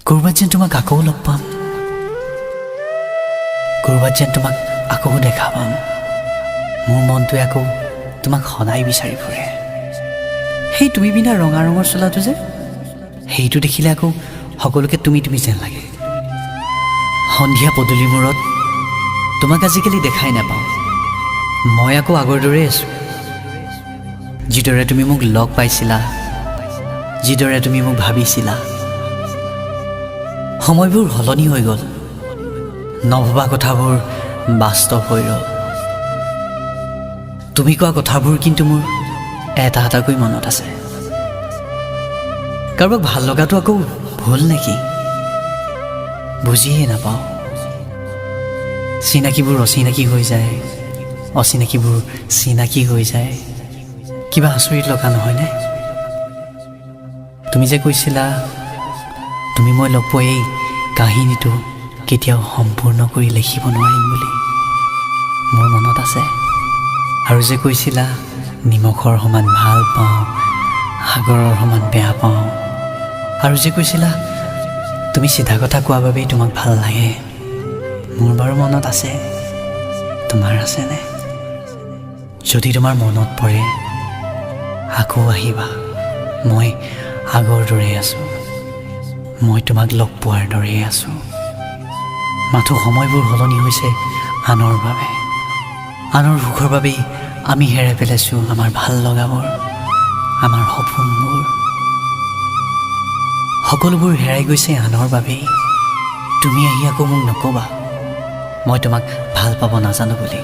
ক'ৰবাত যেন তোমাক আকৌ লগ পাম, ক'ৰবাত যেন তোমাক আকৌ দেখা পাম। মোৰ মনটোৱে আকৌ তোমাক সদায় বিচাৰি ফুৰে। সেই তুমি পিন্ধা ৰঙা ৰঙৰ চোলাটো যে, সেইটো দেখিলে আকৌ সকলোকে তুমি যেন লাগে। সন্ধিয়া পদূলি মূৰত তোমাক আজিকালি দেখাই নাপাওঁ। মই আকৌ আগৰ দৰেই আছোঁ। যিদৰে তুমি মোক লগ পাইছিলা, যিদৰে তুমি মোক ভাবিছিলা, সময়বোৰ সলনি হৈ গ'ল। নভবা কথাবোৰ বাস্তৱ হৈ ৰ'ল। তুমি কোৱা কথাবোৰ কিন্তু মোৰ এটা এটাকৈ মনত আছে। কাৰোবাক ভাল লগাটো আকৌ ভুল নেকি? বুজিয়ে নাপাওঁ। চিনাকিবোৰ অচিনাকি হৈ যায়, অচিনাকিবোৰ চিনাকি হৈ যায়। কিবা আচৰিত লগা নহয়নে? তুমি যে কৈছিলা তুমি মই লগ পোৱা এই কাহিনীটো কেতিয়াও সম্পূৰ্ণ কৰি লিখিব নোৱাৰিম বুলি। মোৰ মনত আছে। আৰু যে কৈছিলা নিমখৰ সমান ভাল পাওঁ, সাগৰৰ সমান বেয়া পাওঁ। আৰু যে কৈছিলা তুমি চিধা কথা কোৱা বাবেই তোমাক ভাল লাগে। মোৰ বাৰু মনত আছে। তোমাৰ আছেনে? যদি তোমাৰ মনত পৰে আকৌ আহিবা। মই আগৰ দৰেই আছোঁ। মই তোমাক লগ পোৱাৰ দৰেই আছোঁ। মাথো সময়বোৰ সলনি হৈছে আনৰ বাবে। আনৰ সুখৰ বাবেই আমি হেৰাই পেলাইছোঁ আমাৰ ভাল লগাবোৰ, আমাৰ সপোনবোৰ। সকলোবোৰ হেৰাই গৈছে আনৰ বাবেই। তুমি আহি আকৌ মোক নক'বা মই তোমাক ভাল পাব নাজানো বুলি।